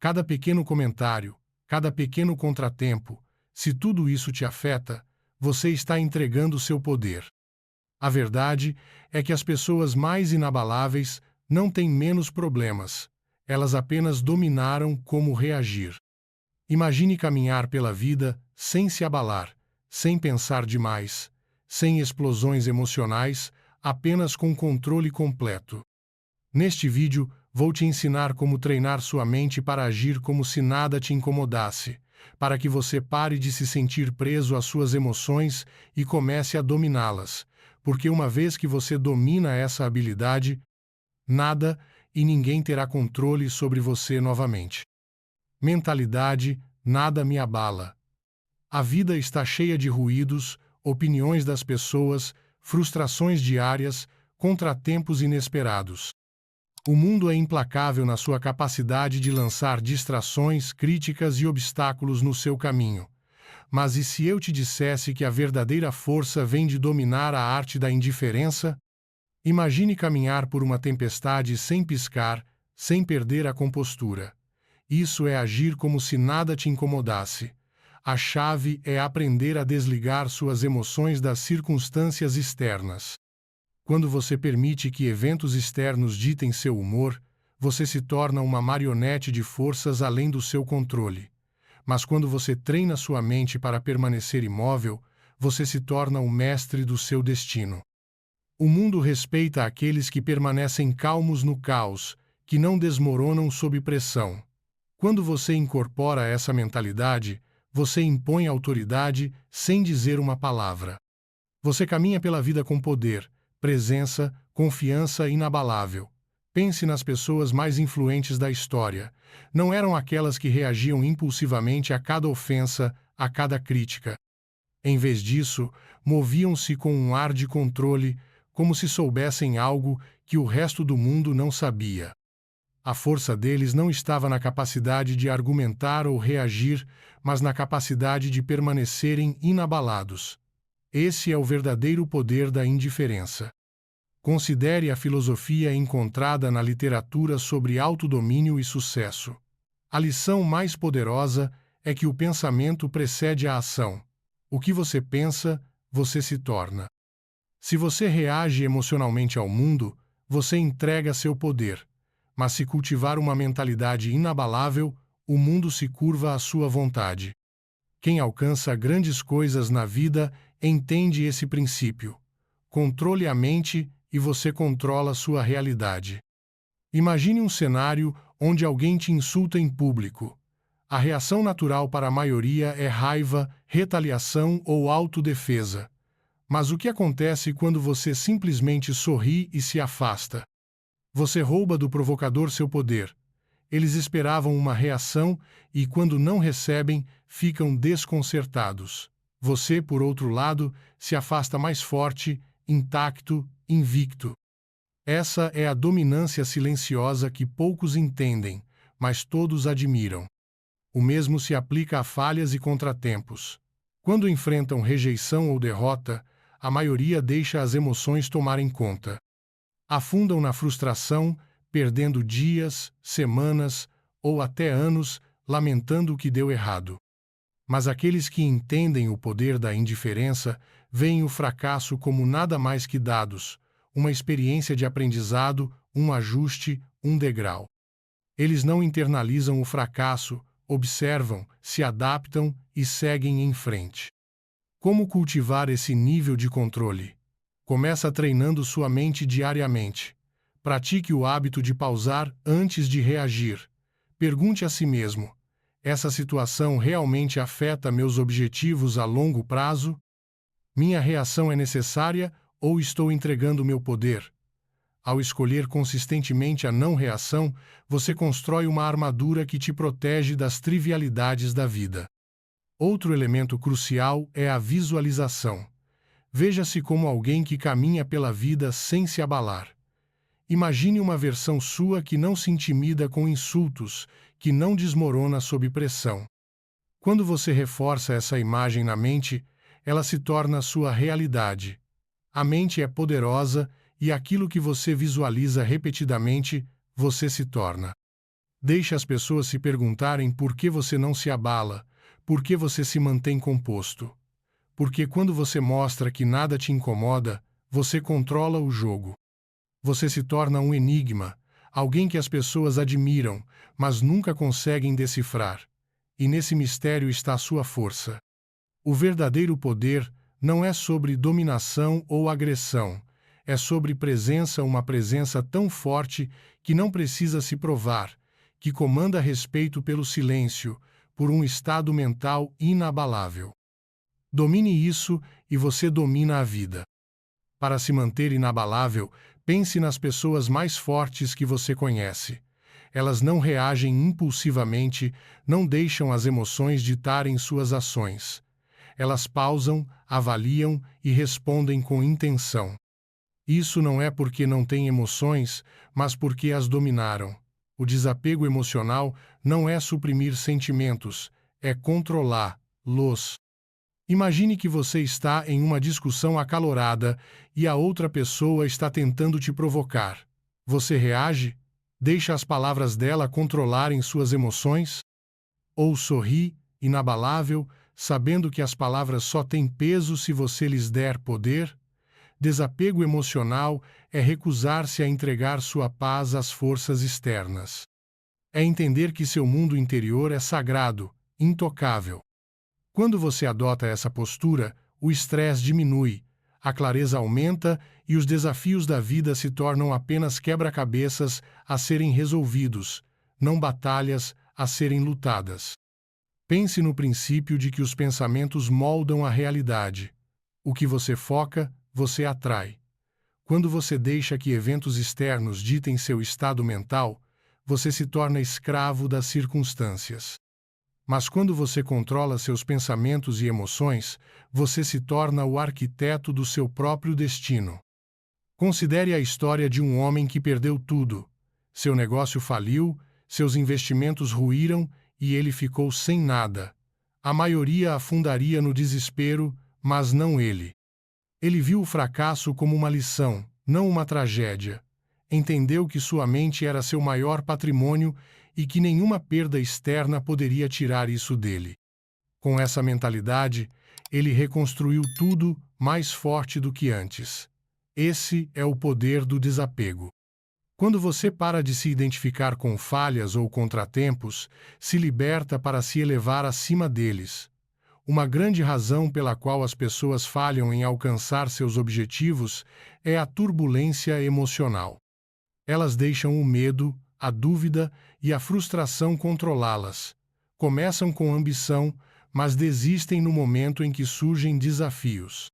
Cada pequeno comentário, cada pequeno contratempo, se tudo isso te afeta, você está entregando seu poder. A verdade é que as pessoas mais inabaláveis não têm menos problemas, elas apenas dominaram como reagir. Imagine caminhar pela vida sem se abalar, sem pensar demais, sem explosões emocionais, apenas com controle completo. Neste vídeo, vou te ensinar como treinar sua mente para agir como se nada te incomodasse, para que você pare de se sentir preso às suas emoções e comece a dominá-las, porque uma vez que você domina essa habilidade, nada e ninguém terá controle sobre você novamente. Mentalidade, nada me abala. A vida está cheia de ruídos, opiniões das pessoas, frustrações diárias, contratempos inesperados. O mundo é implacável na sua capacidade de lançar distrações, críticas e obstáculos no seu caminho. Mas e se eu te dissesse que a verdadeira força vem de dominar a arte da indiferença? Imagine caminhar por uma tempestade sem piscar, sem perder a compostura. Isso é agir como se nada te incomodasse. A chave é aprender a desligar suas emoções das circunstâncias externas. Quando você permite que eventos externos ditem seu humor, você se torna uma marionete de forças além do seu controle. Mas quando você treina sua mente para permanecer imóvel, você se torna o mestre do seu destino. O mundo respeita aqueles que permanecem calmos no caos, que não desmoronam sob pressão. Quando você incorpora essa mentalidade, você impõe autoridade sem dizer uma palavra. Você caminha pela vida com poder, presença, confiança inabalável. Pense nas pessoas mais influentes da história. Não eram aquelas que reagiam impulsivamente a cada ofensa, a cada crítica. Em vez disso, moviam-se com um ar de controle, como se soubessem algo que o resto do mundo não sabia. A força deles não estava na capacidade de argumentar ou reagir, mas na capacidade de permanecerem inabalados. Esse é o verdadeiro poder da indiferença. Considere a filosofia encontrada na literatura sobre autodomínio e sucesso. A lição mais poderosa é que o pensamento precede a ação. O que você pensa, você se torna. Se você reage emocionalmente ao mundo, você entrega seu poder. Mas se cultivar uma mentalidade inabalável, o mundo se curva à sua vontade. Quem alcança grandes coisas na vida entende esse princípio. Controle a mente e você controla sua realidade. Imagine um cenário onde alguém te insulta em público. A reação natural para a maioria é raiva, retaliação ou autodefesa. Mas o que acontece quando você simplesmente sorri e se afasta? Você rouba do provocador seu poder. Eles esperavam uma reação e, quando não recebem, ficam desconcertados. Você, por outro lado, se afasta mais forte, intacto, invicto. Essa é a dominância silenciosa que poucos entendem, mas todos admiram. O mesmo se aplica a falhas e contratempos. Quando enfrentam rejeição ou derrota, a maioria deixa as emoções tomarem conta. Afundam na frustração, perdendo dias, semanas ou até anos lamentando o que deu errado. Mas aqueles que entendem o poder da indiferença veem o fracasso como nada mais que dados, uma experiência de aprendizado, um ajuste, um degrau. Eles não internalizam o fracasso, observam, se adaptam e seguem em frente. Como cultivar esse nível de controle? Começa treinando sua mente diariamente. Pratique o hábito de pausar antes de reagir. Pergunte a si mesmo: essa situação realmente afeta meus objetivos a longo prazo? Minha reação é necessária ou estou entregando meu poder? Ao escolher consistentemente a não reação, você constrói uma armadura que te protege das trivialidades da vida. Outro elemento crucial é a visualização. Veja-se como alguém que caminha pela vida sem se abalar. Imagine uma versão sua que não se intimida com insultos, que não desmorona sob pressão. Quando você reforça essa imagem na mente, ela se torna sua realidade. A mente é poderosa e aquilo que você visualiza repetidamente, você se torna. Deixe as pessoas se perguntarem por que você não se abala, por que você se mantém composto. Porque quando você mostra que nada te incomoda, você controla o jogo. Você se torna um enigma, alguém que as pessoas admiram, mas nunca conseguem decifrar. E nesse mistério está a sua força. O verdadeiro poder não é sobre dominação ou agressão, é sobre presença, uma presença tão forte que não precisa se provar, que comanda respeito pelo silêncio, por um estado mental inabalável. Domine isso e você domina a vida. Para se manter inabalável, pense nas pessoas mais fortes que você conhece. Elas não reagem impulsivamente, não deixam as emoções ditarem suas ações. Elas pausam, avaliam e respondem com intenção. Isso não é porque não têm emoções, mas porque as dominaram. O desapego emocional não é suprimir sentimentos, é controlá-los. Imagine que você está em uma discussão acalorada e a outra pessoa está tentando te provocar. Você reage? Deixa as palavras dela controlarem suas emoções? Ou sorri, inabalável, sabendo que as palavras só têm peso se você lhes der poder? Desapego emocional é recusar-se a entregar sua paz às forças externas. É entender que seu mundo interior é sagrado, intocável. Quando você adota essa postura, o estresse diminui, a clareza aumenta e os desafios da vida se tornam apenas quebra-cabeças a serem resolvidos, não batalhas a serem lutadas. Pense no princípio de que os pensamentos moldam a realidade. O que você foca, você atrai. Quando você deixa que eventos externos ditem seu estado mental, você se torna escravo das circunstâncias. Mas quando você controla seus pensamentos e emoções, você se torna o arquiteto do seu próprio destino. Considere a história de um homem que perdeu tudo. Seu negócio faliu, seus investimentos ruíram e ele ficou sem nada. A maioria afundaria no desespero, mas não ele. Ele viu o fracasso como uma lição, não uma tragédia. Entendeu que sua mente era seu maior patrimônio e que nenhuma perda externa poderia tirar isso dele. Com essa mentalidade, ele reconstruiu tudo mais forte do que antes. Esse é o poder do desapego. Quando você para de se identificar com falhas ou contratempos, se liberta para se elevar acima deles. Uma grande razão pela qual as pessoas falham em alcançar seus objetivos é a turbulência emocional. Elas deixam o medo, a dúvida e a frustração controlá-las. Começam com ambição, mas desistem no momento em que surgem desafios.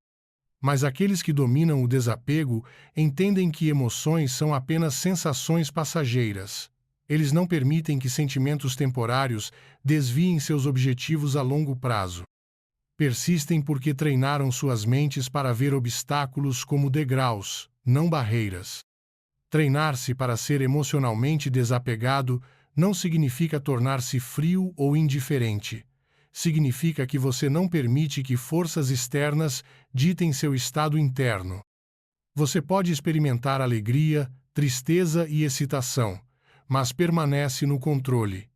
Mas aqueles que dominam o desapego entendem que emoções são apenas sensações passageiras. Eles não permitem que sentimentos temporários desviem seus objetivos a longo prazo. Persistem porque treinaram suas mentes para ver obstáculos como degraus, não barreiras. Treinar-se para ser emocionalmente desapegado não significa tornar-se frio ou indiferente. Significa que você não permite que forças externas ditem seu estado interno. Você pode experimentar alegria, tristeza e excitação, mas permanece no controle.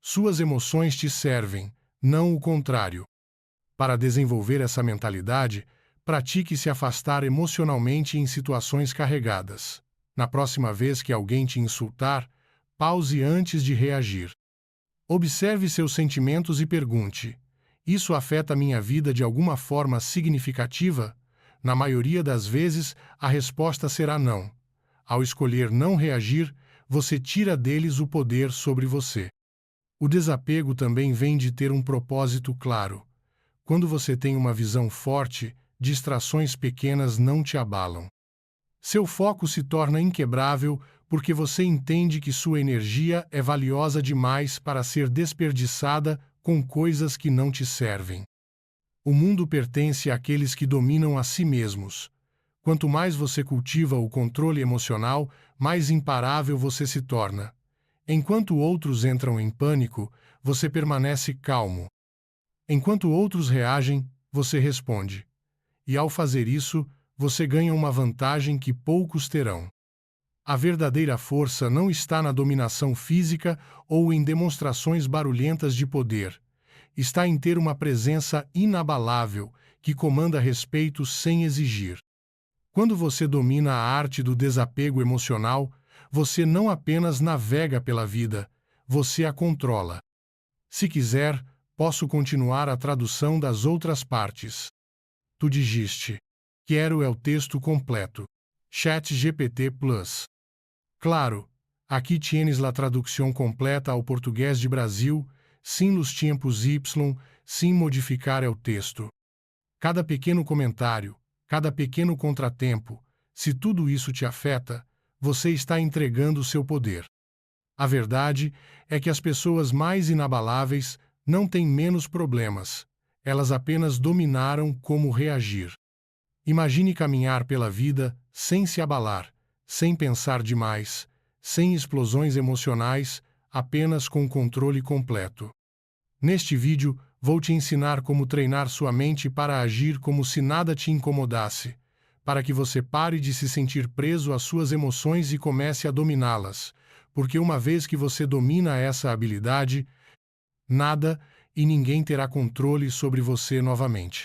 Suas emoções te servem, não o contrário. Para desenvolver essa mentalidade, pratique se afastar emocionalmente em situações carregadas. Na próxima vez que alguém te insultar, pause antes de reagir. Observe seus sentimentos e pergunte: isso afeta minha vida de alguma forma significativa? Na maioria das vezes, a resposta será não. Ao escolher não reagir, você tira deles o poder sobre você. O desapego também vem de ter um propósito claro. Quando você tem uma visão forte, distrações pequenas não te abalam. Seu foco se torna inquebrável porque você entende que sua energia é valiosa demais para ser desperdiçada com coisas que não te servem. O mundo pertence àqueles que dominam a si mesmos. Quanto mais você cultiva o controle emocional, mais imparável você se torna. Enquanto outros entram em pânico, você permanece calmo. Enquanto outros reagem, você responde. E ao fazer isso, você ganha uma vantagem que poucos terão. A verdadeira força não está na dominação física ou em demonstrações barulhentas de poder. Está em ter uma presença inabalável que comanda respeito sem exigir. Quando você domina a arte do desapego emocional, você não apenas navega pela vida, você a controla. Se quiser, posso continuar a tradução das outras partes. Tu digiste. Quero é o texto completo. ChatGPT Plus. Claro, aqui tienes la traducción completa ao português de Brasil, sem los tiempos y, sem modificar o texto. Cada pequeno comentário, cada pequeno contratempo, se tudo isso te afeta, você está entregando seu poder. A verdade é que as pessoas mais inabaláveis não têm menos problemas, elas apenas dominaram como reagir. Imagine caminhar pela vida sem se abalar, sem pensar demais, sem explosões emocionais, apenas com controle completo. Neste vídeo, vou te ensinar como treinar sua mente para agir como se nada te incomodasse, para que você pare de se sentir preso às suas emoções e comece a dominá-las, porque uma vez que você domina essa habilidade, nada e ninguém terá controle sobre você novamente.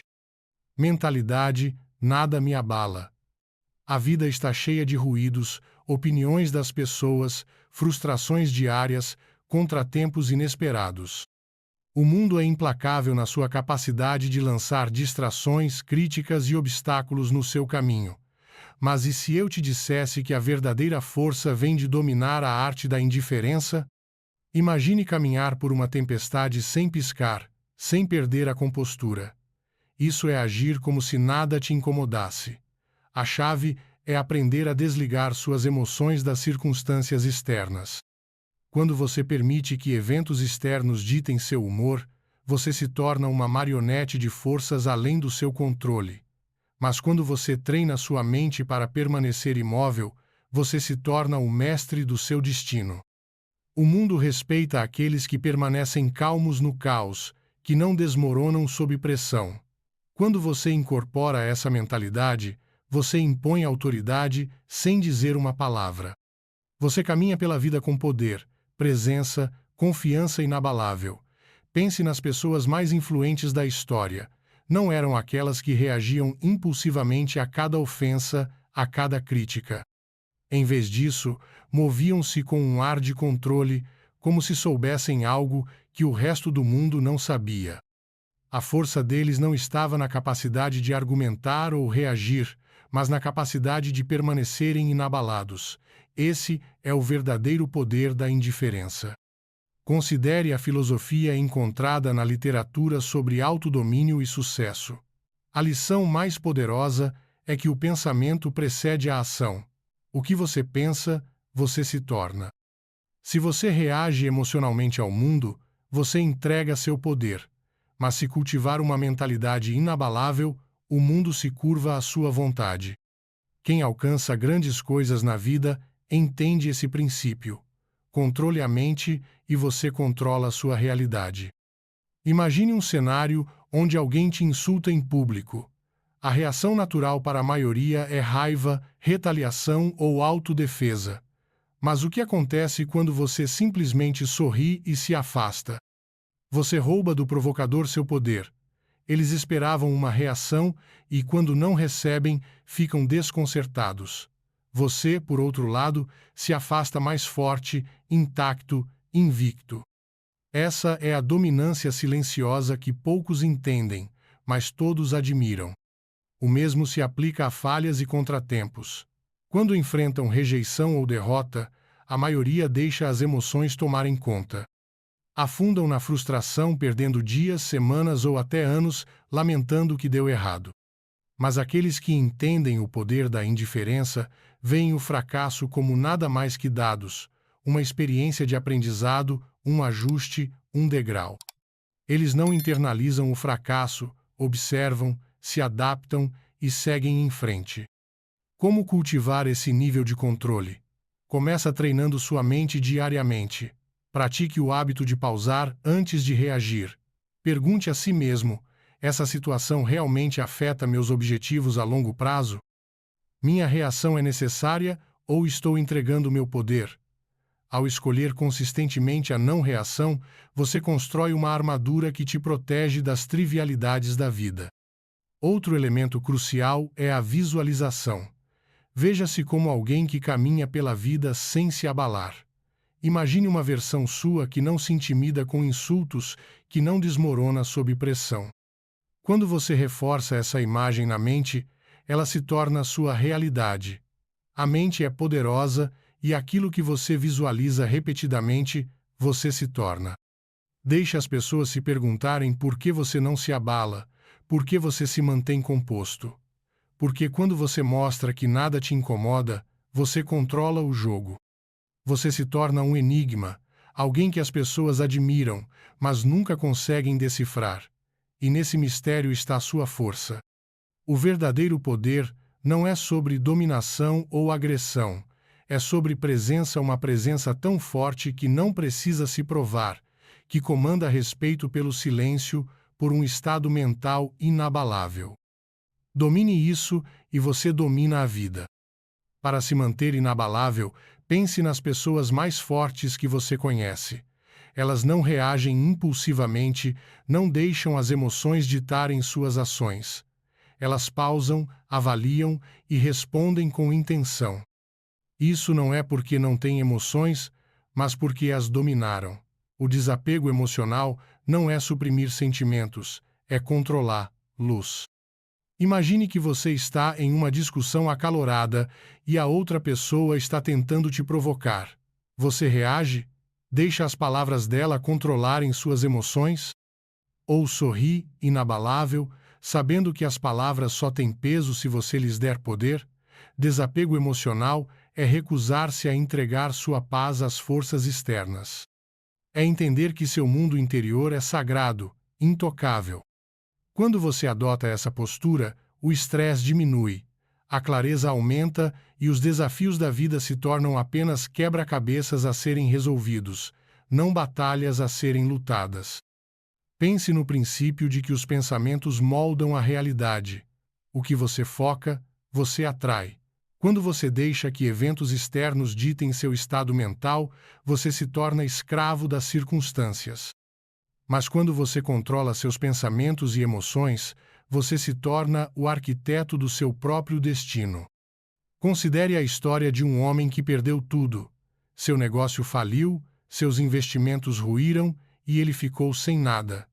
Mentalidade, nada me abala. A vida está cheia de ruídos, opiniões das pessoas, frustrações diárias, contratempos inesperados. O mundo é implacável na sua capacidade de lançar distrações, críticas e obstáculos no seu caminho. Mas e se eu te dissesse que a verdadeira força vem de dominar a arte da indiferença? Imagine caminhar por uma tempestade sem piscar, sem perder a compostura. Isso é agir como se nada te incomodasse. A chave é aprender a desligar suas emoções das circunstâncias externas. Quando você permite que eventos externos ditem seu humor, você se torna uma marionete de forças além do seu controle. Mas quando você treina sua mente para permanecer imóvel, você se torna o mestre do seu destino. O mundo respeita aqueles que permanecem calmos no caos, que não desmoronam sob pressão. Quando você incorpora essa mentalidade, você impõe autoridade sem dizer uma palavra. Você caminha pela vida com poder, presença, confiança inabalável. Pense nas pessoas mais influentes da história. Não eram aquelas que reagiam impulsivamente a cada ofensa, a cada crítica. Em vez disso, moviam-se com um ar de controle, como se soubessem algo que o resto do mundo não sabia. A força deles não estava na capacidade de argumentar ou reagir, mas na capacidade de permanecerem inabalados. Esse é o verdadeiro poder da indiferença. Considere a filosofia encontrada na literatura sobre autodomínio e sucesso. A lição mais poderosa é que o pensamento precede a ação. O que você pensa, você se torna. Se você reage emocionalmente ao mundo, você entrega seu poder. Mas se cultivar uma mentalidade inabalável, o mundo se curva à sua vontade. Quem alcança grandes coisas na vida entende esse princípio. Controle a mente e você controla a sua realidade. Imagine um cenário onde alguém te insulta em público. A reação natural para a maioria é raiva, retaliação ou autodefesa. Mas o que acontece quando você simplesmente sorri e se afasta? Você rouba do provocador seu poder. Eles esperavam uma reação e, quando não recebem, ficam desconcertados. Você, por outro lado, se afasta mais forte, intacto, invicto. Essa é a dominância silenciosa que poucos entendem, mas todos admiram. O mesmo se aplica a falhas e contratempos. Quando enfrentam rejeição ou derrota, a maioria deixa as emoções tomarem conta. Afundam na frustração, perdendo dias, semanas ou até anos, lamentando o que deu errado. Mas aqueles que entendem o poder da indiferença veem o fracasso como nada mais que dados, uma experiência de aprendizado, um ajuste, um degrau. Eles não internalizam o fracasso, observam, se adaptam e seguem em frente. Como cultivar esse nível de controle? Começa treinando sua mente diariamente. Pratique o hábito de pausar antes de reagir. Pergunte a si mesmo: essa situação realmente afeta meus objetivos a longo prazo? Minha reação é necessária ou estou entregando meu poder? Ao escolher consistentemente a não reação, você constrói uma armadura que te protege das trivialidades da vida. Outro elemento crucial é a visualização. Veja-se como alguém que caminha pela vida sem se abalar. Imagine uma versão sua que não se intimida com insultos, que não desmorona sob pressão. Quando você reforça essa imagem na mente, ela se torna sua realidade. A mente é poderosa e aquilo que você visualiza repetidamente, você se torna. Deixe as pessoas se perguntarem por que você não se abala, por que você se mantém composto. Porque quando você mostra que nada te incomoda, você controla o jogo. Você se torna um enigma, alguém que as pessoas admiram, mas nunca conseguem decifrar. E nesse mistério está a sua força. O verdadeiro poder não é sobre dominação ou agressão, é sobre presença, uma presença tão forte que não precisa se provar, que comanda respeito pelo silêncio, por um estado mental inabalável. Domine isso e você domina a vida. Para se manter inabalável, pense nas pessoas mais fortes que você conhece. Elas não reagem impulsivamente, não deixam as emoções ditarem suas ações. Elas pausam, avaliam e respondem com intenção. Isso não é porque não têm emoções, mas porque as dominaram. O desapego emocional não é suprimir sentimentos, é controlar-los. Imagine que você está em uma discussão acalorada e a outra pessoa está tentando te provocar. Você reage? Deixa as palavras dela controlarem suas emoções? Ou sorri, inabalável, sabendo que as palavras só têm peso se você lhes der poder? Desapego emocional é recusar-se a entregar sua paz às forças externas. É entender que seu mundo interior é sagrado, intocável. Quando você adota essa postura, o estresse diminui, a clareza aumenta e os desafios da vida se tornam apenas quebra-cabeças a serem resolvidos, não batalhas a serem lutadas. Pense no princípio de que os pensamentos moldam a realidade. O que você foca, você atrai. Quando você deixa que eventos externos ditem seu estado mental, você se torna escravo das circunstâncias. Mas quando você controla seus pensamentos e emoções, você se torna o arquiteto do seu próprio destino. Considere a história de um homem que perdeu tudo. Seu negócio faliu, seus investimentos ruíram e ele ficou sem nada.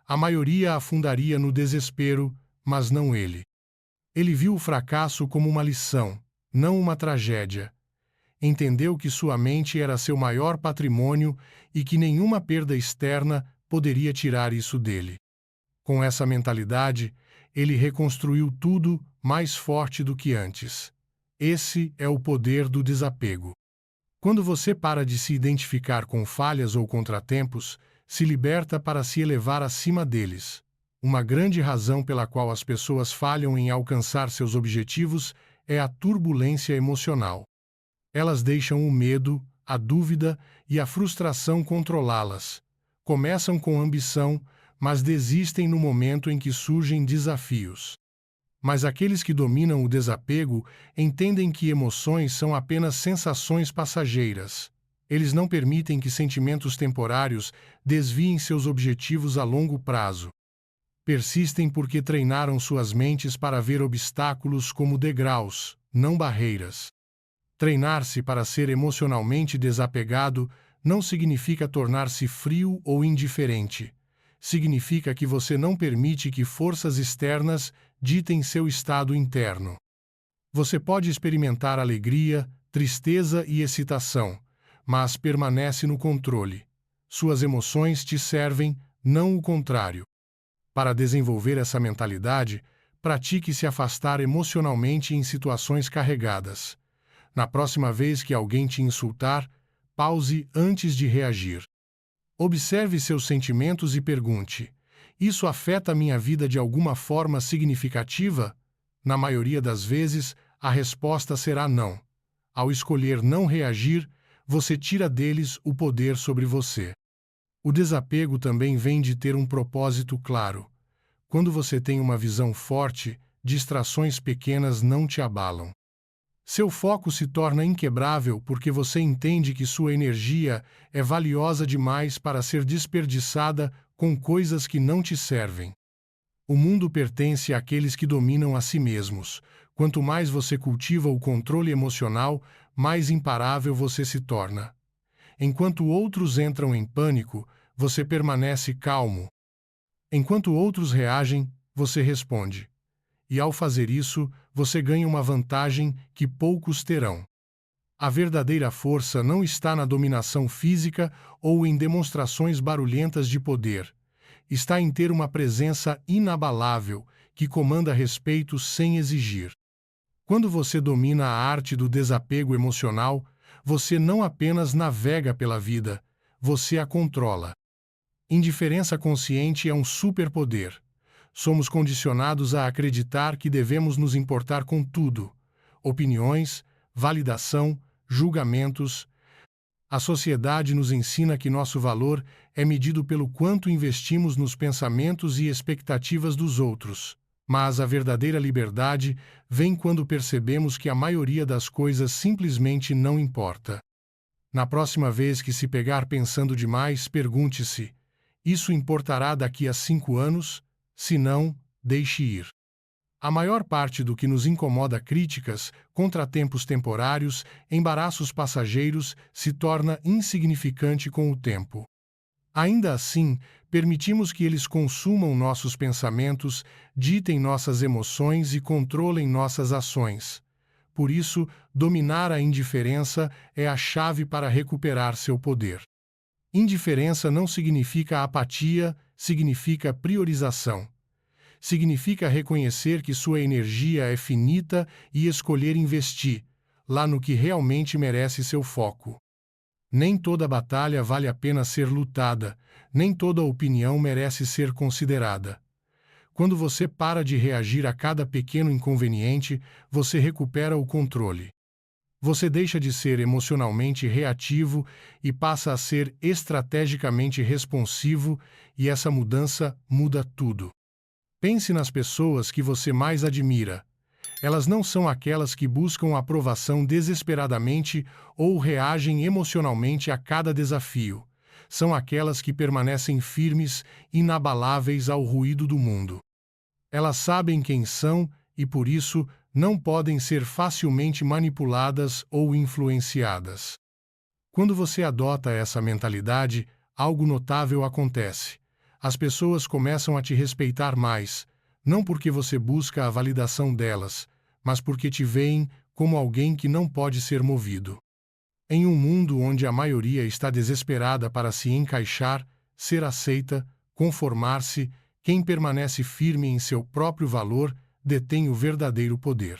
A maioria afundaria no desespero, mas não ele. Ele viu o fracasso como uma lição, não uma tragédia. Entendeu que sua mente era seu maior patrimônio e que nenhuma perda externa poderia tirar isso dele. Com essa mentalidade, ele reconstruiu tudo mais forte do que antes. Esse é o poder do desapego. Quando você para de se identificar com falhas ou contratempos, se liberta para se elevar acima deles. Uma grande razão pela qual as pessoas falham em alcançar seus objetivos é a turbulência emocional. Elas deixam o medo, a dúvida e a frustração controlá-las. Começam com ambição, mas desistem no momento em que surgem desafios. Mas aqueles que dominam o desapego entendem que emoções são apenas sensações passageiras. Eles não permitem que sentimentos temporários desviem seus objetivos a longo prazo. Persistem porque treinaram suas mentes para ver obstáculos como degraus, não barreiras. Treinar-se para ser emocionalmente desapegado não significa tornar-se frio ou indiferente. Significa que você não permite que forças externas ditem seu estado interno. Você pode experimentar alegria, tristeza e excitação, mas permanece no controle. Suas emoções te servem, não o contrário. Para desenvolver essa mentalidade, pratique se afastar emocionalmente em situações carregadas. Na próxima vez que alguém te insultar, pause antes de reagir. Observe seus sentimentos e pergunte: isso afeta a minha vida de alguma forma significativa? Na maioria das vezes, a resposta será não. Ao escolher não reagir, você tira deles o poder sobre você. O desapego também vem de ter um propósito claro. Quando você tem uma visão forte, distrações pequenas não te abalam. Seu foco se torna inquebrável porque você entende que sua energia é valiosa demais para ser desperdiçada com coisas que não te servem. O mundo pertence àqueles que dominam a si mesmos. Quanto mais você cultiva o controle emocional, mais imparável você se torna. Enquanto outros entram em pânico, você permanece calmo. Enquanto outros reagem, você responde. E ao fazer isso, você ganha uma vantagem que poucos terão. A verdadeira força não está na dominação física ou em demonstrações barulhentas de poder. Está em ter uma presença inabalável, que comanda respeito sem exigir. Quando você domina a arte do desapego emocional, você não apenas navega pela vida, você a controla. Indiferença consciente é um superpoder. Somos condicionados a acreditar que devemos nos importar com tudo: opiniões, validação, julgamentos. A sociedade nos ensina que nosso valor é medido pelo quanto investimos nos pensamentos e expectativas dos outros. Mas a verdadeira liberdade vem quando percebemos que a maioria das coisas simplesmente não importa. Na próxima vez que se pegar pensando demais, pergunte-se: isso importará daqui a 5 anos? Se não, deixe ir. A maior parte do que nos incomoda, críticas, contratempos temporários, embaraços passageiros, se torna insignificante com o tempo. Ainda assim, permitimos que eles consumam nossos pensamentos, ditem nossas emoções e controlem nossas ações. Por isso, dominar a indiferença é a chave para recuperar seu poder. Indiferença não significa apatia, significa priorização. Significa reconhecer que sua energia é finita e escolher investir lá no que realmente merece seu foco. Nem toda batalha vale a pena ser lutada, nem toda opinião merece ser considerada. Quando você para de reagir a cada pequeno inconveniente, você recupera o controle. Você deixa de ser emocionalmente reativo e passa a ser estrategicamente responsivo, e essa mudança muda tudo. Pense nas pessoas que você mais admira. Elas não são aquelas que buscam aprovação desesperadamente ou reagem emocionalmente a cada desafio. São aquelas que permanecem firmes, inabaláveis ao ruído do mundo. Elas sabem quem são e, por isso, não podem ser facilmente manipuladas ou influenciadas. Quando você adota essa mentalidade, algo notável acontece. As pessoas começam a te respeitar mais, não porque você busca a validação delas, mas porque te veem como alguém que não pode ser movido. Em um mundo onde a maioria está desesperada para se encaixar, ser aceita, conformar-se, quem permanece firme em seu próprio valor detém o verdadeiro poder.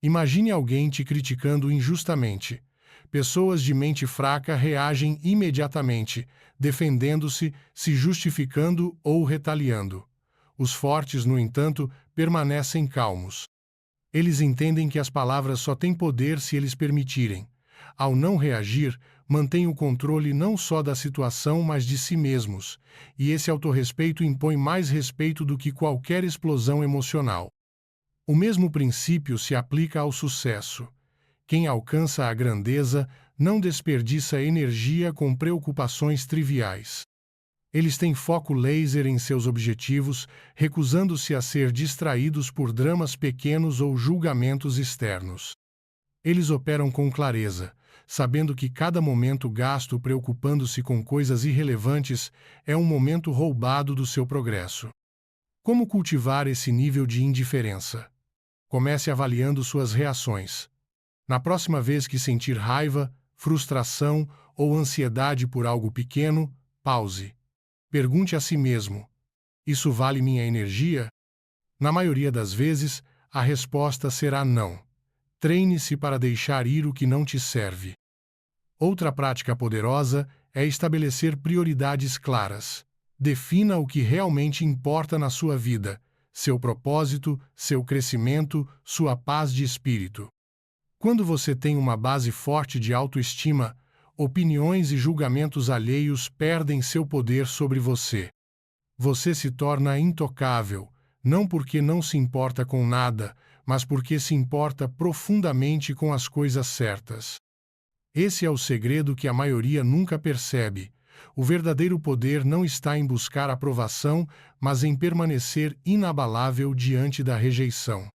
Imagine alguém te criticando injustamente. Pessoas de mente fraca reagem imediatamente, defendendo-se, se justificando ou retaliando. Os fortes, no entanto, permanecem calmos. Eles entendem que as palavras só têm poder se eles permitirem. Ao não reagir, mantêm o controle não só da situação, mas de si mesmos, e esse autorrespeito impõe mais respeito do que qualquer explosão emocional. O mesmo princípio se aplica ao sucesso. Quem alcança a grandeza não desperdiça energia com preocupações triviais. Eles têm foco laser em seus objetivos, recusando-se a ser distraídos por dramas pequenos ou julgamentos externos. Eles operam com clareza, sabendo que cada momento gasto preocupando-se com coisas irrelevantes é um momento roubado do seu progresso. Como cultivar esse nível de indiferença? Comece avaliando suas reações. Na próxima vez que sentir raiva, frustração ou ansiedade por algo pequeno, pause. Pergunte a si mesmo: isso vale minha energia? Na maioria das vezes, a resposta será não. Treine-se para deixar ir o que não te serve. Outra prática poderosa é estabelecer prioridades claras. Defina o que realmente importa na sua vida: seu propósito, seu crescimento, sua paz de espírito. Quando você tem uma base forte de autoestima, opiniões e julgamentos alheios perdem seu poder sobre você. Você se torna intocável, não porque não se importa com nada, mas porque se importa profundamente com as coisas certas. Esse é o segredo que a maioria nunca percebe. O verdadeiro poder não está em buscar aprovação, mas em permanecer inabalável diante da rejeição.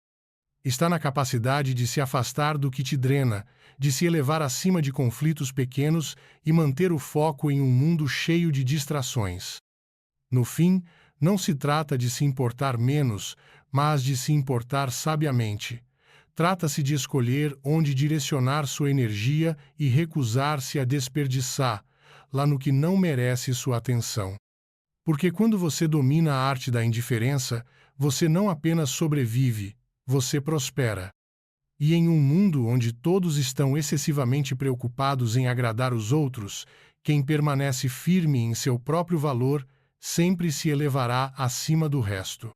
Está na capacidade de se afastar do que te drena, de se elevar acima de conflitos pequenos e manter o foco em um mundo cheio de distrações. No fim, não se trata de se importar menos, mas de se importar sabiamente. Trata-se de escolher onde direcionar sua energia e recusar-se a desperdiçá-la lá no que não merece sua atenção. Porque quando você domina a arte da indiferença, você não apenas sobrevive, você prospera. E em um mundo onde todos estão excessivamente preocupados em agradar os outros, quem permanece firme em seu próprio valor sempre se elevará acima do resto.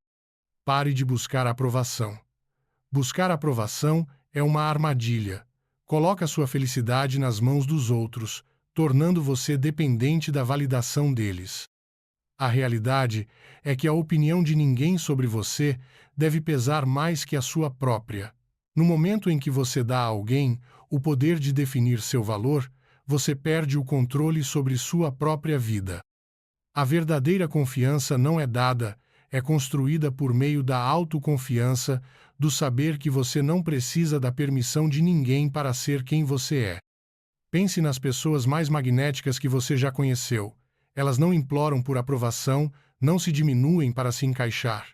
Pare de buscar aprovação. Buscar aprovação é uma armadilha. Coloca sua felicidade nas mãos dos outros, tornando você dependente da validação deles. A realidade é que a opinião de ninguém sobre você deve pesar mais que a sua própria. No momento em que você dá a alguém o poder de definir seu valor, você perde o controle sobre sua própria vida. A verdadeira confiança não é dada, é construída por meio da autoconfiança, do saber que você não precisa da permissão de ninguém para ser quem você é. Pense nas pessoas mais magnéticas que você já conheceu. Elas não imploram por aprovação, não se diminuem para se encaixar.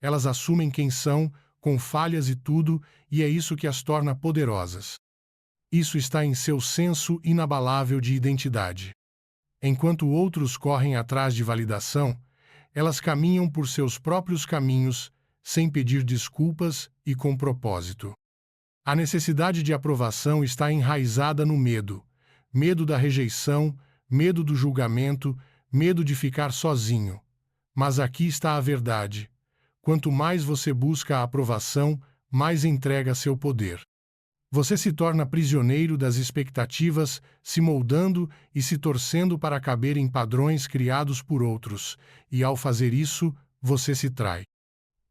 Elas assumem quem são, com falhas e tudo, e é isso que as torna poderosas. Isso está em seu senso inabalável de identidade. Enquanto outros correm atrás de validação, elas caminham por seus próprios caminhos, sem pedir desculpas e com propósito. A necessidade de aprovação está enraizada no medo. Medo da rejeição, medo do julgamento, medo de ficar sozinho. Mas aqui está a verdade. Quanto mais você busca a aprovação, mais entrega seu poder. Você se torna prisioneiro das expectativas, se moldando e se torcendo para caber em padrões criados por outros, e ao fazer isso, você se trai.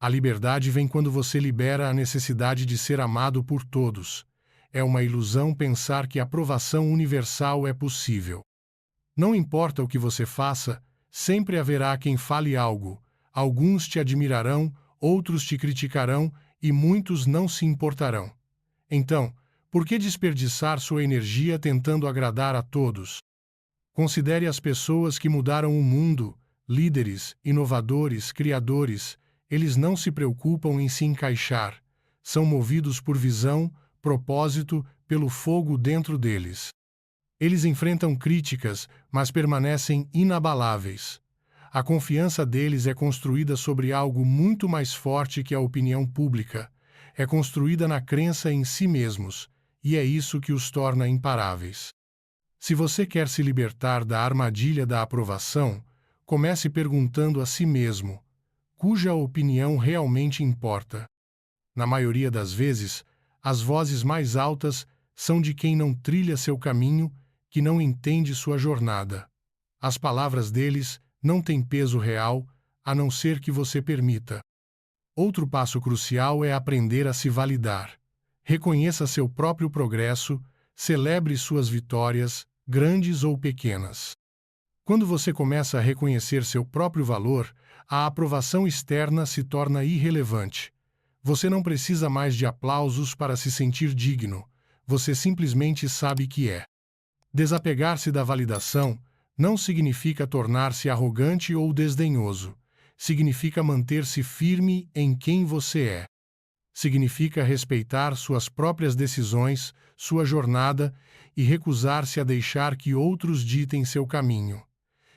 A liberdade vem quando você libera a necessidade de ser amado por todos. É uma ilusão pensar que a aprovação universal é possível. Não importa o que você faça, sempre haverá quem fale algo. Alguns te admirarão, outros te criticarão e muitos não se importarão. Então, por que desperdiçar sua energia tentando agradar a todos? Considere as pessoas que mudaram o mundo, líderes, inovadores, criadores. Eles não se preocupam em se encaixar. São movidos por visão, propósito, pelo fogo dentro deles. Eles enfrentam críticas, mas permanecem inabaláveis. A confiança deles é construída sobre algo muito mais forte que a opinião pública. É construída na crença em si mesmos, e é isso que os torna imparáveis. Se você quer se libertar da armadilha da aprovação, comece perguntando a si mesmo: cuja opinião realmente importa? Na maioria das vezes, as vozes mais altas são de quem não trilha seu caminho, que não entende sua jornada. As palavras deles não têm peso real, a não ser que você permita. Outro passo crucial é aprender a se validar. Reconheça seu próprio progresso, celebre suas vitórias, grandes ou pequenas. Quando você começa a reconhecer seu próprio valor, a aprovação externa se torna irrelevante. Você não precisa mais de aplausos para se sentir digno, você simplesmente sabe que é. Desapegar-se da validação não significa tornar-se arrogante ou desdenhoso. Significa manter-se firme em quem você é. Significa respeitar suas próprias decisões, sua jornada e recusar-se a deixar que outros ditem seu caminho.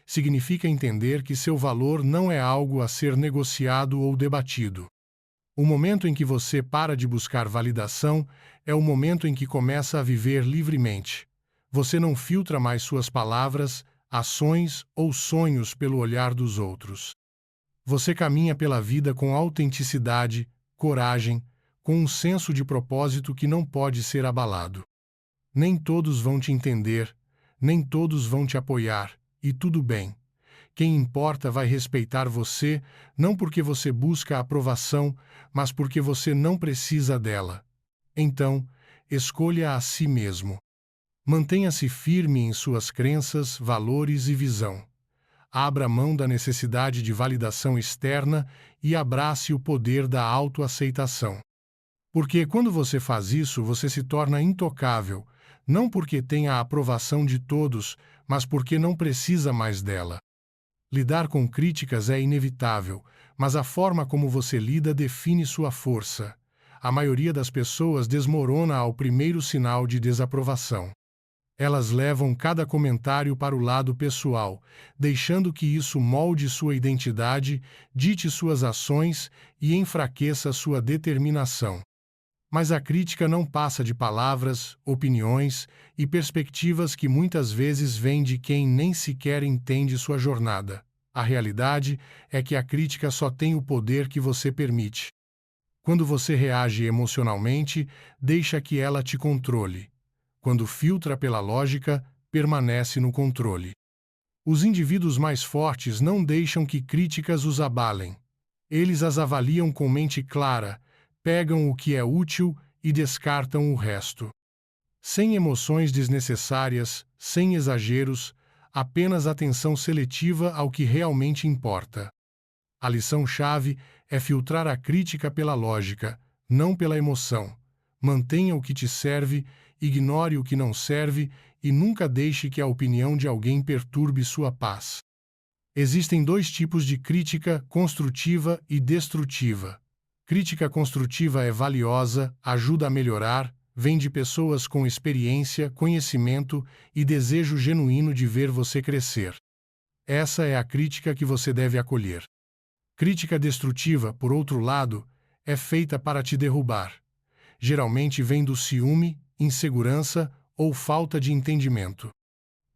Significa entender que seu valor não é algo a ser negociado ou debatido. O momento em que você para de buscar validação é o momento em que começa a viver livremente. Você não filtra mais suas palavras, ações ou sonhos pelo olhar dos outros. Você caminha pela vida com autenticidade, coragem, com um senso de propósito que não pode ser abalado. Nem todos vão te entender, nem todos vão te apoiar, e tudo bem. quem importa vai respeitar você, não porque você busca aprovação, mas porque você não precisa dela. Então, escolha a si mesmo. Mantenha-se firme em suas crenças, valores e visão. Abra mão da necessidade de validação externa e abrace o poder da autoaceitação. Porque quando você faz isso, você se torna intocável, não porque tem a aprovação de todos, mas porque não precisa mais dela. Lidar com críticas é inevitável, mas a forma como você lida define sua força. A maioria das pessoas desmorona ao primeiro sinal de desaprovação. Elas levam cada comentário para o lado pessoal, deixando que isso molde sua identidade, dite suas ações e enfraqueça sua determinação. Mas a crítica não passa de palavras, opiniões e perspectivas que muitas vezes vêm de quem nem sequer entende sua jornada. A realidade é que a crítica só tem o poder que você permite. Quando você reage emocionalmente, deixa que ela te controle. Quando filtra pela lógica, permanece no controle. Os indivíduos mais fortes não deixam que críticas os abalem. Eles as avaliam com mente clara, pegam o que é útil e descartam o resto. Sem emoções desnecessárias, sem exageros, apenas atenção seletiva ao que realmente importa. A lição-chave é filtrar a crítica pela lógica, não pela emoção. Mantenha o que te serve, ignore o que não serve e nunca deixe que a opinião de alguém perturbe sua paz. Existem dois tipos de crítica, construtiva e destrutiva. Crítica construtiva é valiosa, ajuda a melhorar, vem de pessoas com experiência, conhecimento e desejo genuíno de ver você crescer. Essa é a crítica que você deve acolher. Crítica destrutiva, por outro lado, é feita para te derrubar. Geralmente vem do ciúme, insegurança ou falta de entendimento.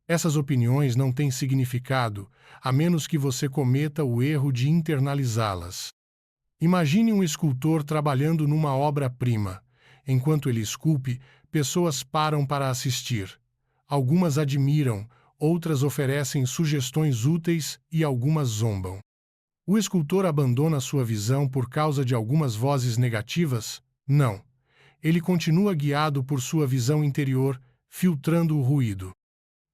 Essas opiniões não têm significado, a menos que você cometa o erro de internalizá-las. Imagine um escultor trabalhando numa obra-prima. Enquanto ele esculpe, pessoas param para assistir. Algumas admiram, outras oferecem sugestões úteis e algumas zombam. O escultor abandona sua visão por causa de algumas vozes negativas? Não. Ele continua guiado por sua visão interior, filtrando o ruído.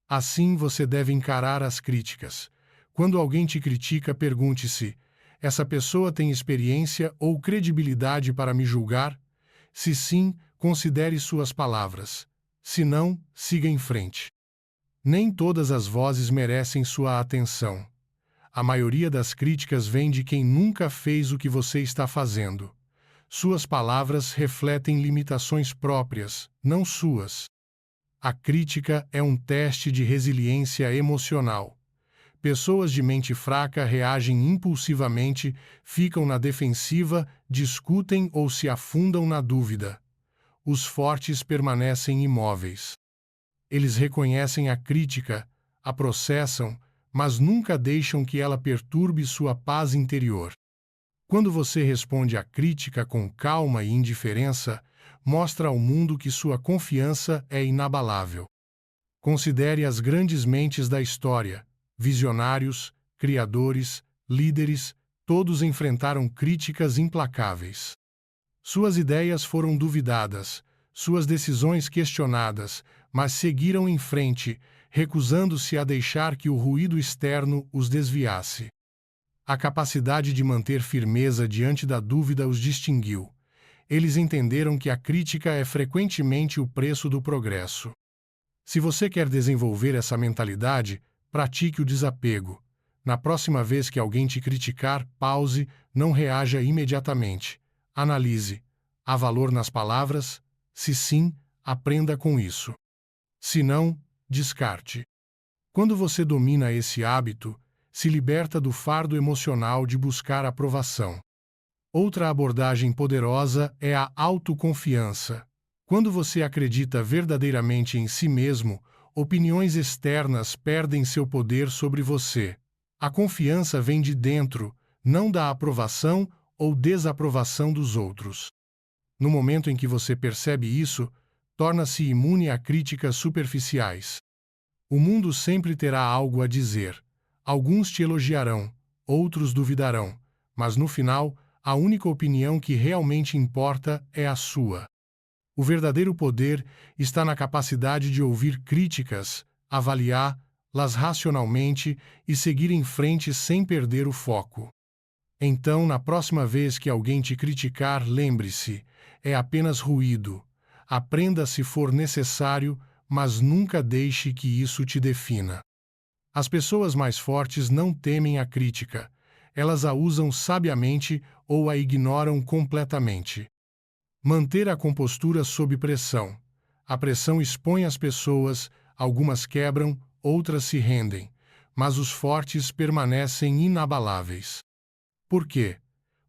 Assim você deve encarar as críticas. Quando alguém te critica, pergunte-se: essa pessoa tem experiência ou credibilidade para me julgar? Se sim, considere suas palavras. Se não, siga em frente. Nem todas as vozes merecem sua atenção. A maioria das críticas vem de quem nunca fez o que você está fazendo. Suas palavras refletem limitações próprias, não suas. A crítica é um teste de resiliência emocional. Pessoas de mente fraca reagem impulsivamente, ficam na defensiva, discutem ou se afundam na dúvida. Os fortes permanecem imóveis. Eles reconhecem a crítica, a processam, mas nunca deixam que ela perturbe sua paz interior. Quando você responde à crítica com calma e indiferença, mostra ao mundo que sua confiança é inabalável. Considere as grandes mentes da história, visionários, criadores, líderes, todos enfrentaram críticas implacáveis. Suas ideias foram duvidadas, suas decisões questionadas, mas seguiram em frente, recusando-se a deixar que o ruído externo os desviasse. A capacidade de manter firmeza diante da dúvida os distinguiu. Eles entenderam que a crítica é frequentemente o preço do progresso. Se você quer desenvolver essa mentalidade, pratique o desapego. Na próxima vez que alguém te criticar, pause, não reaja imediatamente. Analise. Há valor nas palavras? Se sim, aprenda com isso. Se não, descarte. Quando você domina esse hábito, se liberta do fardo emocional de buscar aprovação. Outra abordagem poderosa é a autoconfiança. Quando você acredita verdadeiramente em si mesmo, opiniões externas perdem seu poder sobre você. A confiança vem de dentro, não da aprovação ou desaprovação dos outros. No momento em que você percebe isso, torna-se imune a críticas superficiais. O mundo sempre terá algo a dizer. Alguns te elogiarão, outros duvidarão, mas no final, a única opinião que realmente importa é a sua. O verdadeiro poder está na capacidade de ouvir críticas, avaliá-las racionalmente e seguir em frente sem perder o foco. Então, na próxima vez que alguém te criticar, lembre-se, é apenas ruído. Aprenda se for necessário, mas nunca deixe que isso te defina. As pessoas mais fortes não temem a crítica. Elas a usam sabiamente ou a ignoram completamente. Manter a compostura sob pressão. A pressão expõe as pessoas, algumas quebram, outras se rendem, mas os fortes permanecem inabaláveis. Por quê?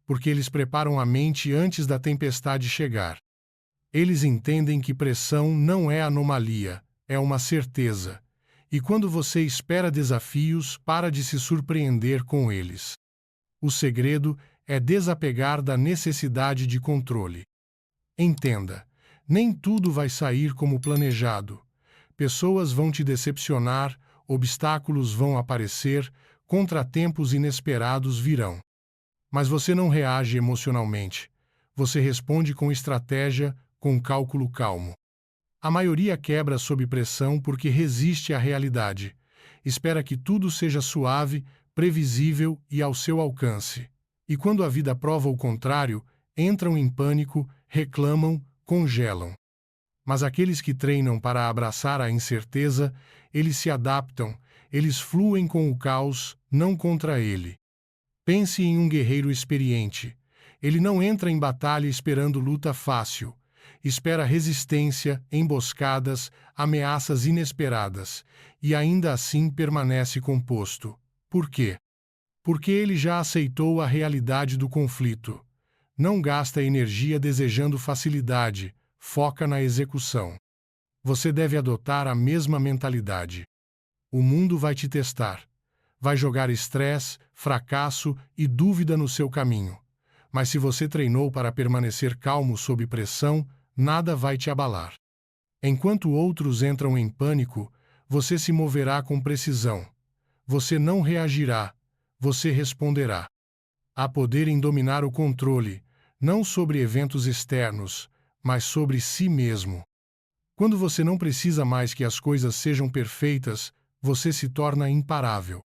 Porque eles preparam a mente antes da tempestade chegar. Eles entendem que pressão não é anomalia, é uma certeza. E quando você espera desafios, para de se surpreender com eles. O segredo é desapegar da necessidade de controle. Entenda, nem tudo vai sair como planejado. Pessoas vão te decepcionar, obstáculos vão aparecer, contratempos inesperados virão. Mas você não reage emocionalmente. Você responde com estratégia, com cálculo calmo. A maioria quebra sob pressão porque resiste à realidade. Espera que tudo seja suave, previsível e ao seu alcance. E quando a vida prova o contrário, entram em pânico, reclamam, congelam. Mas aqueles que treinam para abraçar a incerteza, eles se adaptam, eles fluem com o caos, não contra ele. Pense em um guerreiro experiente. Ele não entra em batalha esperando luta fácil. Espera resistência, emboscadas, ameaças inesperadas, e ainda assim permanece composto. Por quê? Porque ele já aceitou a realidade do conflito. Não gasta energia desejando facilidade, foca na execução. Você deve adotar a mesma mentalidade. O mundo vai te testar. Vai jogar estresse, fracasso e dúvida no seu caminho. Mas se você treinou para permanecer calmo sob pressão, nada vai te abalar. Enquanto outros entram em pânico, você se moverá com precisão. Você não reagirá, você responderá. Há poder em dominar o controle, não sobre eventos externos, mas sobre si mesmo. Quando você não precisa mais que as coisas sejam perfeitas, você se torna imparável.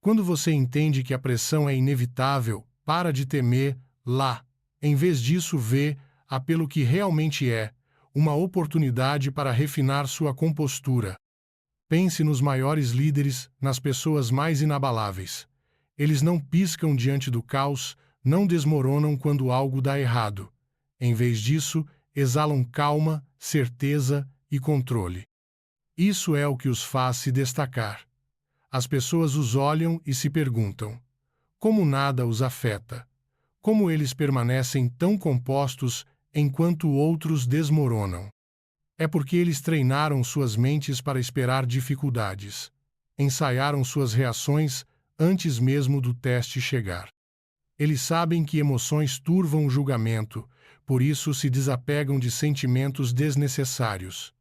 Quando você entende que a pressão é inevitável, para de temer, lá. Em vez disso, vê-a pelo que realmente é, uma oportunidade para refinar sua compostura. Pense nos maiores líderes, nas pessoas mais inabaláveis. Eles não piscam diante do caos, não desmoronam quando algo dá errado. Em vez disso, exalam calma, certeza e controle. Isso é o que os faz se destacar. As pessoas os olham e se perguntam: como nada os afeta? Como eles permanecem tão compostos enquanto outros desmoronam? É porque eles treinaram suas mentes para esperar dificuldades. Ensaiaram suas reações antes mesmo do teste chegar. Eles sabem que emoções turvam o julgamento, por isso se desapegam de sentimentos desnecessários.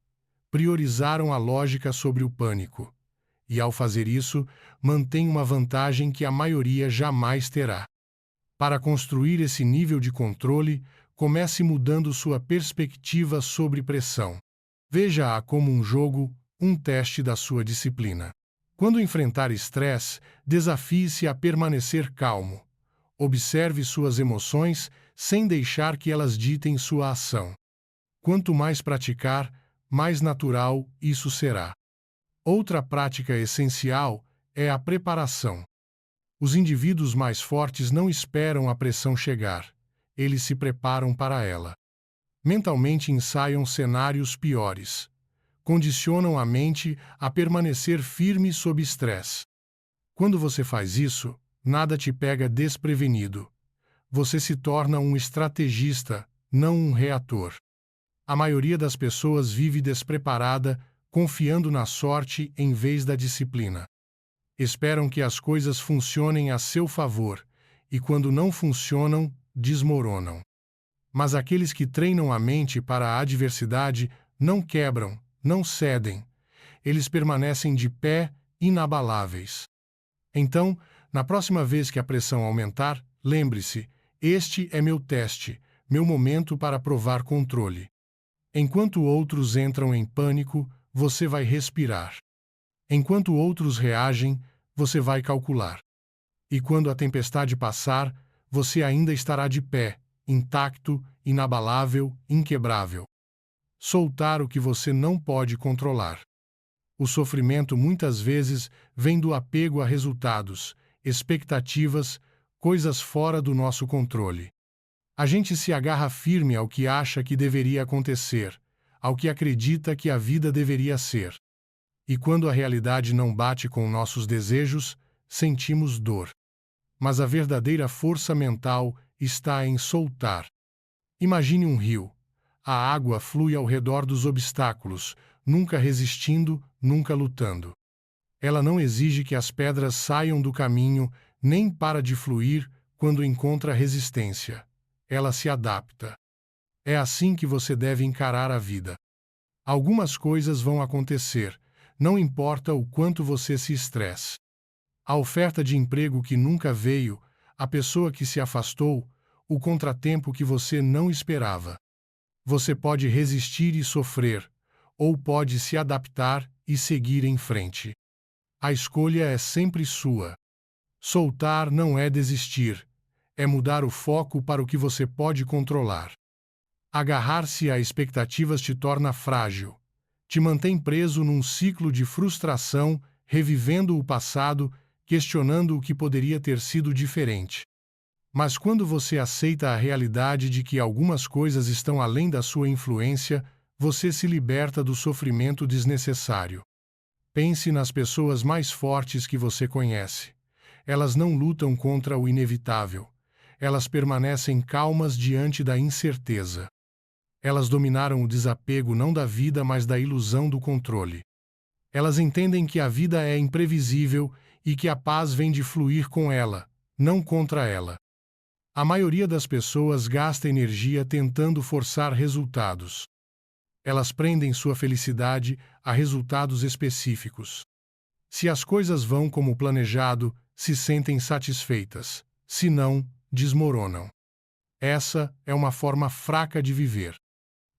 Priorizaram a lógica sobre o pânico. E, ao fazer isso, mantém uma vantagem que a maioria jamais terá. Para construir esse nível de controle, comece mudando sua perspectiva sobre pressão. Veja-a como um jogo, um teste da sua disciplina. Quando enfrentar estresse, desafie-se a permanecer calmo. Observe suas emoções sem deixar que elas ditem sua ação. Quanto mais praticar, mais natural isso será. Outra prática essencial é a preparação. Os indivíduos mais fortes não esperam a pressão chegar, eles se preparam para ela. Mentalmente ensaiam cenários piores. Condicionam a mente a permanecer firme sob estresse. Quando você faz isso, nada te pega desprevenido. Você se torna um estrategista, não um reator. A maioria das pessoas vive despreparada, confiando na sorte em vez da disciplina. Esperam que as coisas funcionem a seu favor, e quando não funcionam, desmoronam. Mas aqueles que treinam a mente para a adversidade não quebram, não cedem. Eles permanecem de pé, inabaláveis. Então, na próxima vez que a pressão aumentar, lembre-se: este é meu teste, meu momento para provar controle. Enquanto outros entram em pânico, você vai respirar. Enquanto outros reagem, você vai calcular. E quando a tempestade passar, você ainda estará de pé, intacto, inabalável, inquebrável. Soltar o que você não pode controlar. O sofrimento muitas vezes vem do apego a resultados, expectativas, coisas fora do nosso controle. A gente se agarra firme ao que acha que deveria acontecer, ao que acredita que a vida deveria ser. E quando a realidade não bate com nossos desejos, sentimos dor. Mas a verdadeira força mental está em soltar. Imagine um rio. A água flui ao redor dos obstáculos, nunca resistindo, nunca lutando. Ela não exige que as pedras saiam do caminho, nem para de fluir quando encontra resistência. Ela se adapta. É assim que você deve encarar a vida. Algumas coisas vão acontecer, não importa o quanto você se estresse. A oferta de emprego que nunca veio, a pessoa que se afastou, o contratempo que você não esperava. Você pode resistir e sofrer, ou pode se adaptar e seguir em frente. A escolha é sempre sua. Soltar não é desistir, é mudar o foco para o que você pode controlar. Agarrar-se a expectativas te torna frágil. Te mantém preso num ciclo de frustração, revivendo o passado, questionando o que poderia ter sido diferente. Mas quando você aceita a realidade de que algumas coisas estão além da sua influência, você se liberta do sofrimento desnecessário. Pense nas pessoas mais fortes que você conhece. Elas não lutam contra o inevitável. Elas permanecem calmas diante da incerteza. Elas dominaram o desapego não da vida, mas da ilusão do controle. Elas entendem que a vida é imprevisível e que a paz vem de fluir com ela, não contra ela. A maioria das pessoas gasta energia tentando forçar resultados. Elas prendem sua felicidade a resultados específicos. Se as coisas vão como planejado, se sentem satisfeitas. Se não, desmoronam. Essa é uma forma fraca de viver.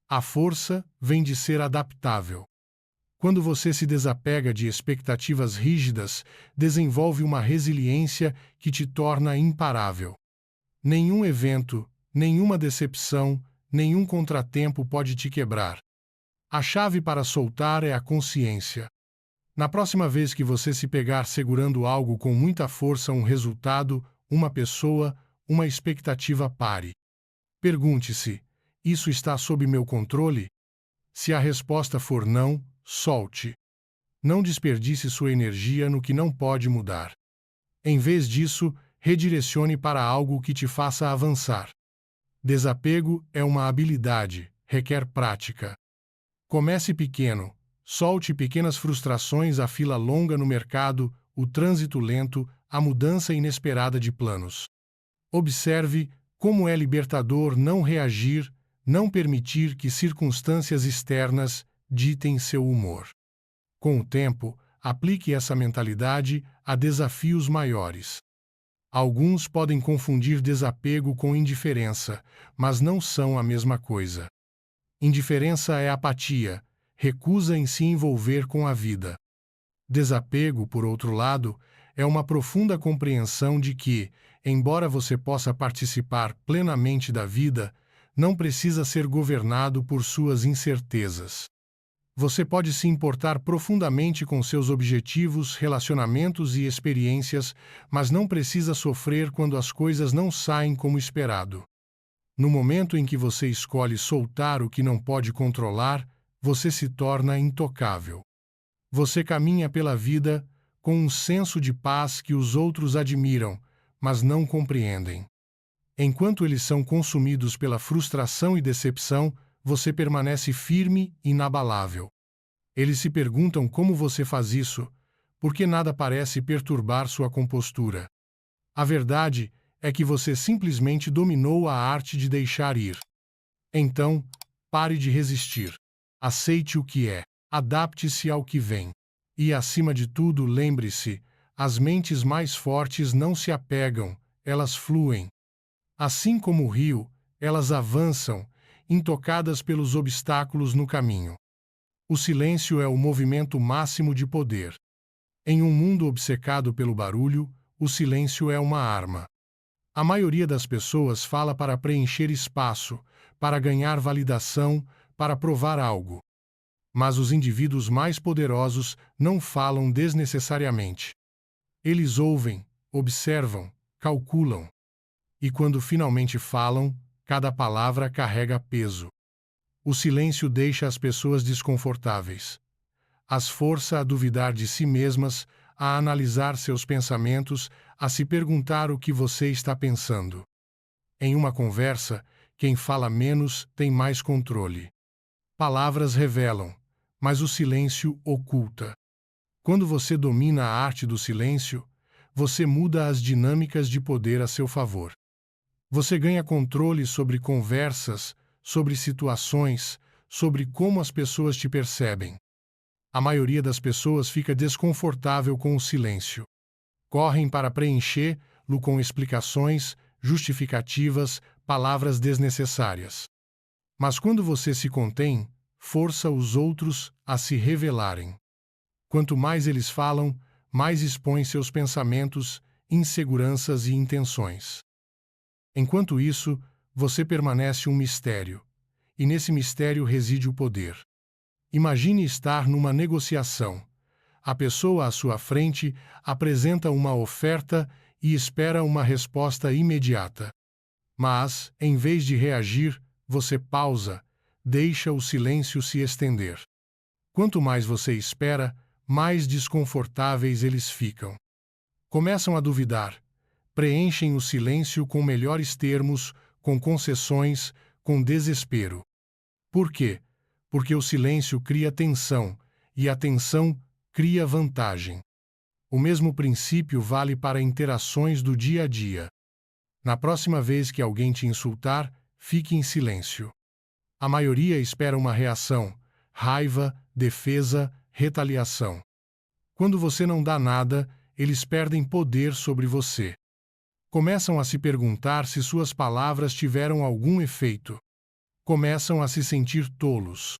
A força vem de ser adaptável. Quando você se desapega de expectativas rígidas, desenvolve uma resiliência que te torna imparável. Nenhum evento, nenhuma decepção, nenhum contratempo pode te quebrar. A chave para soltar é a consciência. Na próxima vez que você se pegar segurando algo com muita força, um resultado, uma pessoa, uma expectativa, pare. Pergunte-se: isso está sob meu controle? Se a resposta for não, solte. Não desperdice sua energia no que não pode mudar. Em vez disso, redirecione para algo que te faça avançar. Desapego é uma habilidade, requer prática. Comece pequeno, solte pequenas frustrações, a fila longa no mercado, o trânsito lento, a mudança inesperada de planos. Observe como é libertador não reagir, não permitir que circunstâncias externas ditem seu humor. Com o tempo, aplique essa mentalidade a desafios maiores. Alguns podem confundir desapego com indiferença, mas não são a mesma coisa. Indiferença é apatia, recusa em se envolver com a vida. Desapego, por outro lado, é uma profunda compreensão de que, embora você possa participar plenamente da vida, não precisa ser governado por suas incertezas. Você pode se importar profundamente com seus objetivos, relacionamentos e experiências, mas não precisa sofrer quando as coisas não saem como esperado. No momento em que você escolhe soltar o que não pode controlar, você se torna intocável. Você caminha pela vida com um senso de paz que os outros admiram, mas não compreendem. Enquanto eles são consumidos pela frustração e decepção, você permanece firme e inabalável. Eles se perguntam como você faz isso, porque nada parece perturbar sua compostura. A verdade é que você simplesmente dominou a arte de deixar ir. Então, pare de resistir. Aceite o que é. Adapte-se ao que vem. E, acima de tudo, lembre-se: As mentes mais fortes não se apegam, elas fluem. Assim como o rio, elas avançam, intocadas pelos obstáculos no caminho. O silêncio é o movimento máximo de poder. Em um mundo obcecado pelo barulho, o silêncio é uma arma. A maioria das pessoas fala para preencher espaço, para ganhar validação, para provar algo. Mas os indivíduos mais poderosos não falam desnecessariamente. Eles ouvem, observam, calculam. E quando finalmente falam, cada palavra carrega peso. O silêncio deixa as pessoas desconfortáveis. As força a duvidar de si mesmas, a analisar seus pensamentos, a se perguntar o que você está pensando. Em uma conversa, quem fala menos tem mais controle. Palavras revelam, mas o silêncio oculta. Quando você domina a arte do silêncio, você muda as dinâmicas de poder a seu favor. Você ganha controle sobre conversas, sobre situações, sobre como as pessoas te percebem. A maioria das pessoas fica desconfortável com o silêncio. Correm para preencher-lo com explicações, justificativas, palavras desnecessárias. Mas quando você se contém, força os outros a se revelarem. Quanto mais eles falam, mais expõem seus pensamentos, inseguranças e intenções. Enquanto isso, você permanece um mistério. E nesse mistério reside o poder. Imagine estar numa negociação. A pessoa à sua frente apresenta uma oferta e espera uma resposta imediata. Mas, em vez de reagir, você pausa, deixa o silêncio se estender. Quanto mais você espera, mais desconfortáveis eles ficam. Começam a duvidar. Preenchem o silêncio com melhores termos, com concessões, com desespero. Por quê? Porque o silêncio cria tensão, e a tensão cria vantagem. O mesmo princípio vale para interações do dia a dia. Na próxima vez que alguém te insultar, fique em silêncio. A maioria espera uma reação, raiva, defesa, retaliação. Quando você não dá nada, eles perdem poder sobre você. Começam a se perguntar se suas palavras tiveram algum efeito. Começam a se sentir tolos.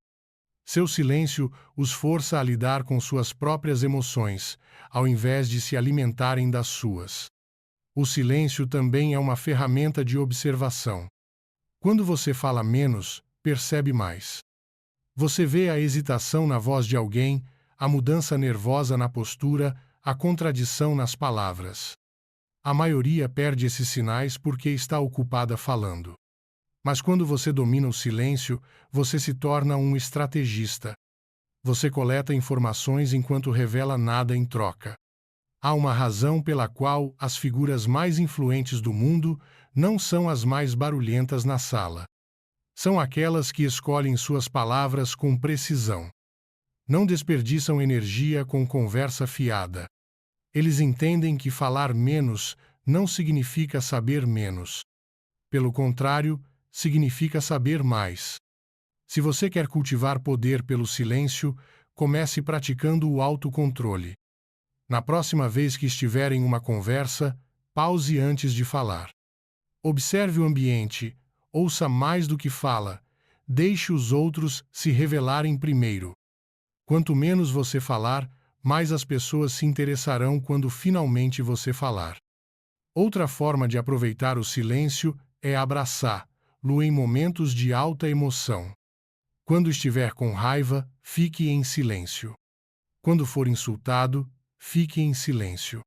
Seu silêncio os força a lidar com suas próprias emoções, ao invés de se alimentarem das suas. O silêncio também é uma ferramenta de observação. Quando você fala menos, percebe mais. Você vê a hesitação na voz de alguém, a mudança nervosa na postura, a contradição nas palavras. A maioria perde esses sinais porque está ocupada falando. Mas quando você domina o silêncio, você se torna um estrategista. Você coleta informações enquanto revela nada em troca. Há uma razão pela qual as figuras mais influentes do mundo não são as mais barulhentas na sala. São aquelas que escolhem suas palavras com precisão. Não desperdiçam energia com conversa fiada. Eles entendem que falar menos não significa saber menos. Pelo contrário, significa saber mais. Se você quer cultivar poder pelo silêncio, comece praticando o autocontrole. Na próxima vez que estiver em uma conversa, pause antes de falar. Observe o ambiente, ouça mais do que fala, deixe os outros se revelarem primeiro. Quanto menos você falar, mais as pessoas se interessarão quando finalmente você falar. Outra forma de aproveitar o silêncio é abraçá-lo em momentos de alta emoção. Quando estiver com raiva, fique em silêncio. Quando for insultado, fique em silêncio.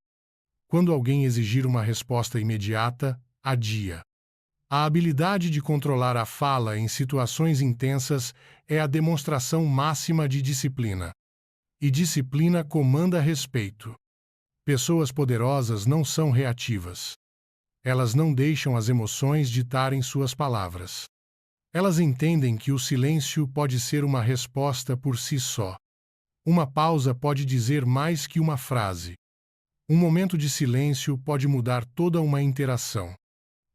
Quando alguém exigir uma resposta imediata, adia. A habilidade de controlar a fala em situações intensas é a demonstração máxima de disciplina. E disciplina comanda respeito. Pessoas poderosas não são reativas. Elas não deixam as emoções ditarem suas palavras. Elas entendem que o silêncio pode ser uma resposta por si só. Uma pausa pode dizer mais que uma frase. Um momento de silêncio pode mudar toda uma interação.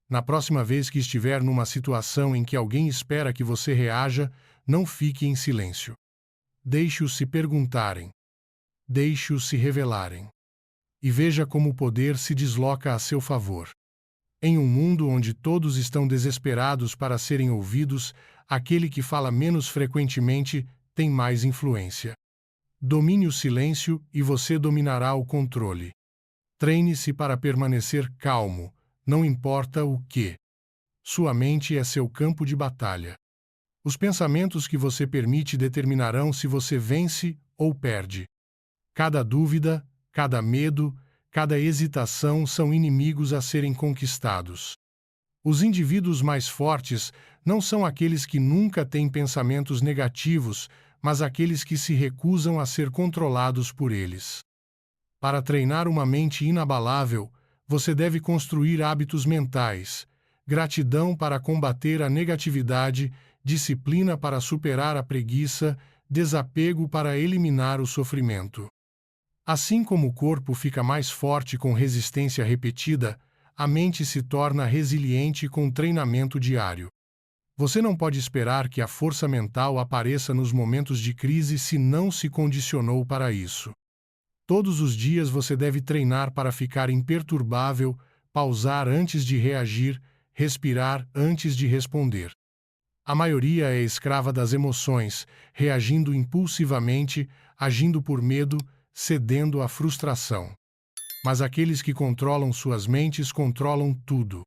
Na próxima vez que estiver numa situação em que alguém espera que você reaja, não fique em silêncio. Deixe-os se perguntarem. Deixe-os se revelarem. e veja como o poder se desloca a seu favor. Em um mundo onde todos estão desesperados para serem ouvidos, aquele que fala menos frequentemente tem mais influência. Domine o silêncio e você dominará o controle. Treine-se para permanecer calmo, não importa o que. Sua mente é seu campo de batalha. Os pensamentos que você permite determinarão se você vence ou perde. Cada dúvida, cada medo, cada hesitação são inimigos a serem conquistados. Os indivíduos mais fortes não são aqueles que nunca têm pensamentos negativos, mas aqueles que se recusam a ser controlados por eles. Para treinar uma mente inabalável, você deve construir hábitos mentais, gratidão para combater a negatividade, disciplina para superar a preguiça, desapego para eliminar o sofrimento. Assim como o corpo fica mais forte com resistência repetida, a mente se torna resiliente com treinamento diário. Você não pode esperar que a força mental apareça nos momentos de crise se não se condicionou para isso. Todos os dias você deve treinar para ficar imperturbável, pausar antes de reagir, respirar antes de responder. A maioria é escrava das emoções, reagindo impulsivamente, agindo por medo, cedendo à frustração. Mas aqueles que controlam suas mentes controlam tudo.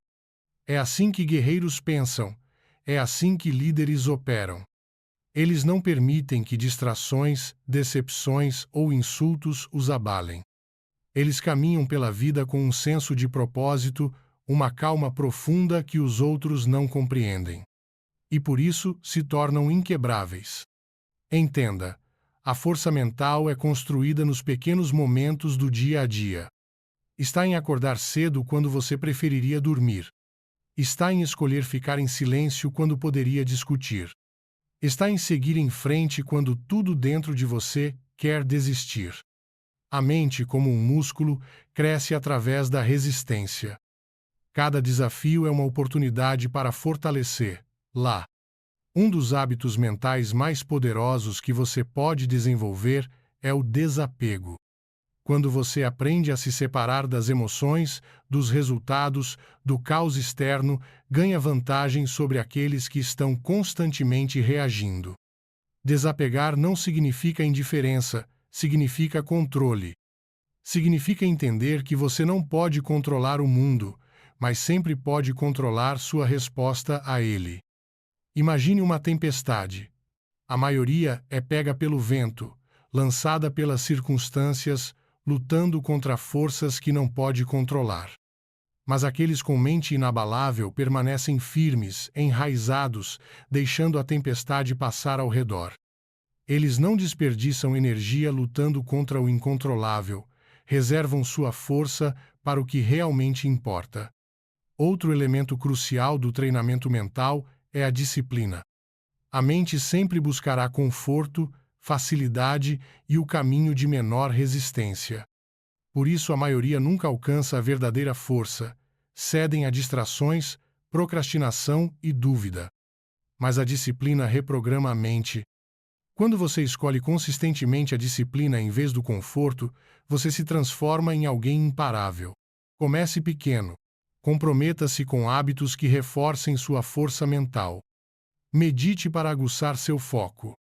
É assim que guerreiros pensam, é assim que líderes operam. Eles não permitem que distrações, decepções ou insultos os abalem. Eles caminham pela vida com um senso de propósito, uma calma profunda que os outros não compreendem. E por isso se tornam inquebráveis. Entenda, a força mental é construída nos pequenos momentos do dia a dia. Está em acordar cedo quando você preferiria dormir. Está em escolher ficar em silêncio quando poderia discutir. Está em seguir em frente quando tudo dentro de você quer desistir. A mente, como um músculo, cresce através da resistência. Cada desafio é uma oportunidade para fortalecer, lá. Um dos hábitos mentais mais poderosos que você pode desenvolver é o desapego. Quando você aprende a se separar das emoções, dos resultados, do caos externo, ganha vantagem sobre aqueles que estão constantemente reagindo. Desapegar não significa indiferença, significa controle. Significa entender que você não pode controlar o mundo, mas sempre pode controlar sua resposta a ele. Imagine uma tempestade. A maioria é pega pelo vento, lançada pelas circunstâncias, lutando contra forças que não pode controlar. Mas aqueles com mente inabalável permanecem firmes, enraizados, deixando a tempestade passar ao redor. Eles não desperdiçam energia lutando contra o incontrolável, reservam sua força para o que realmente importa. Outro elemento crucial do treinamento mental é a disciplina. A mente sempre buscará conforto, facilidade e o caminho de menor resistência. Por isso a maioria nunca alcança a verdadeira força, cedem a distrações, procrastinação e dúvida. Mas a disciplina reprograma a mente. Quando você escolhe consistentemente a disciplina em vez do conforto, você se transforma em alguém imparável. Comece pequeno. Comprometa-se com hábitos que reforcem sua força mental. Medite para aguçar seu foco.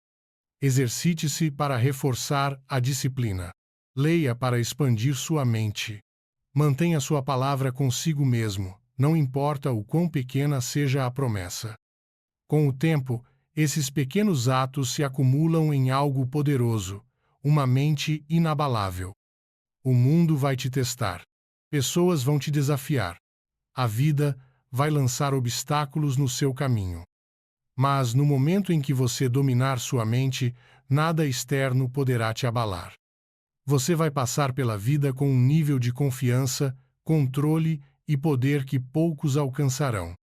Exercite-se para reforçar a disciplina. Leia para expandir sua mente. Mantenha sua palavra consigo mesmo, não importa o quão pequena seja a promessa. Com o tempo, esses pequenos atos se acumulam em algo poderoso, uma mente inabalável. O mundo vai te testar. Pessoas vão te desafiar. A vida vai lançar obstáculos no seu caminho. Mas no momento em que você dominar sua mente, nada externo poderá te abalar. Você vai passar pela vida com um nível de confiança, controle e poder que poucos alcançarão.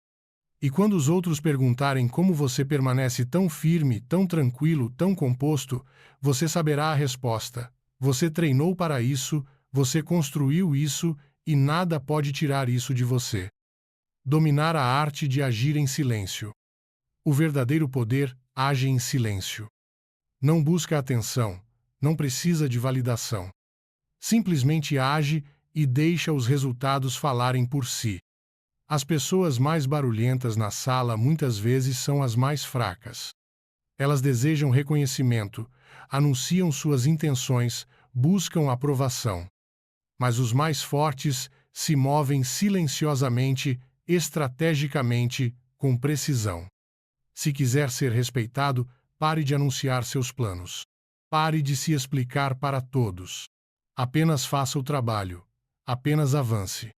E quando os outros perguntarem como você permanece tão firme, tão tranquilo, tão composto, você saberá a resposta. Você treinou para isso, você construiu isso e nada pode tirar isso de você. Dominar a arte de agir em silêncio. O verdadeiro poder age em silêncio. Não busca atenção, não precisa de validação. Simplesmente age e deixa os resultados falarem por si. As pessoas mais barulhentas na sala muitas vezes são as mais fracas. Elas desejam reconhecimento, anunciam suas intenções, buscam aprovação. Mas os mais fortes se movem silenciosamente, estrategicamente, com precisão. Se quiser ser respeitado, pare de anunciar seus planos. Pare de se explicar para todos. Apenas faça o trabalho. Apenas avance.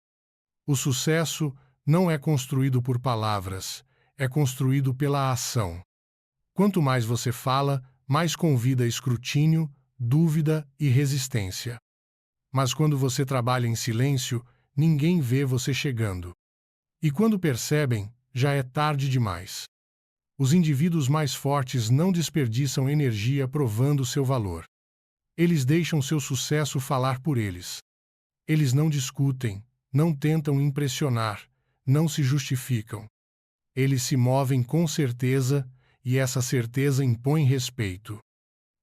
O sucesso não é construído por palavras, é construído pela ação. Quanto mais você fala, mais convida escrutínio, dúvida e resistência. Mas quando você trabalha em silêncio, ninguém vê você chegando. E quando percebem, já é tarde demais. Os indivíduos mais fortes não desperdiçam energia provando seu valor. Eles deixam seu sucesso falar por eles. Eles não discutem, não tentam impressionar, não se justificam. Eles se movem com certeza, e essa certeza impõe respeito.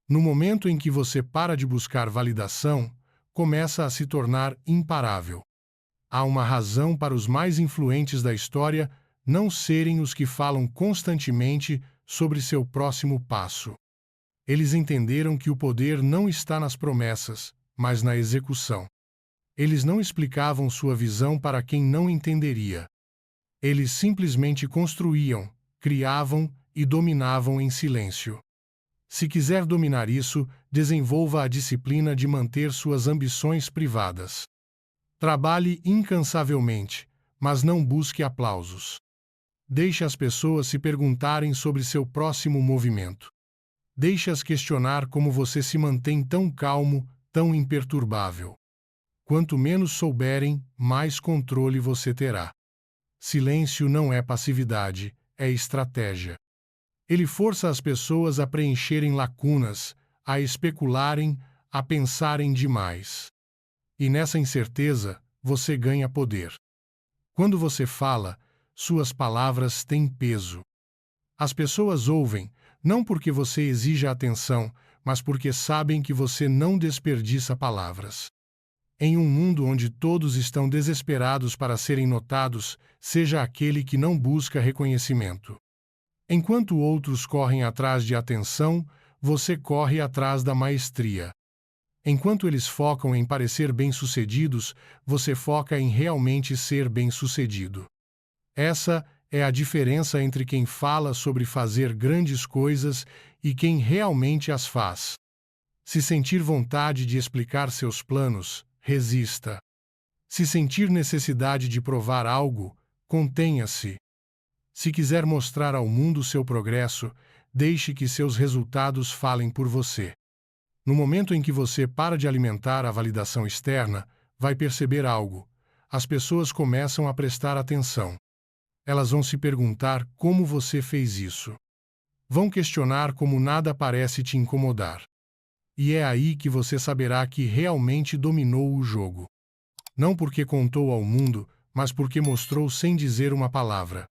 No momento em que você para de buscar validação, começa a se tornar imparável. Há uma razão para os mais influentes da história não serem os que falam constantemente sobre seu próximo passo. Eles entenderam que o poder não está nas promessas, mas na execução. Eles não explicavam sua visão para quem não entenderia. Eles simplesmente construíam, criavam e dominavam em silêncio. Se quiser dominar isso, desenvolva a disciplina de manter suas ambições privadas. Trabalhe incansavelmente, mas não busque aplausos. Deixe as pessoas se perguntarem sobre seu próximo movimento. Deixe-as questionar como você se mantém tão calmo, tão imperturbável. Quanto menos souberem, mais controle você terá. Silêncio não é passividade, é estratégia. Ele força as pessoas a preencherem lacunas, a especularem, a pensarem demais. E nessa incerteza, você ganha poder. Quando você fala, suas palavras têm peso. As pessoas ouvem, não porque você exija atenção, mas porque sabem que você não desperdiça palavras. Em um mundo onde todos estão desesperados para serem notados, seja aquele que não busca reconhecimento. Enquanto outros correm atrás de atenção, você corre atrás da maestria. Enquanto eles focam em parecer bem-sucedidos, você foca em realmente ser bem-sucedido. Essa é a diferença entre quem fala sobre fazer grandes coisas e quem realmente as faz. Se sentir vontade de explicar seus planos, resista. Se sentir necessidade de provar algo, contenha-se. Se quiser mostrar ao mundo seu progresso, deixe que seus resultados falem por você. No momento em que você para de alimentar a validação externa, vai perceber algo. As pessoas começam a prestar atenção. Elas vão se perguntar como você fez isso. Vão questionar como nada parece te incomodar. E é aí que você saberá que realmente dominou o jogo. Não porque contou ao mundo, mas porque mostrou sem dizer uma palavra.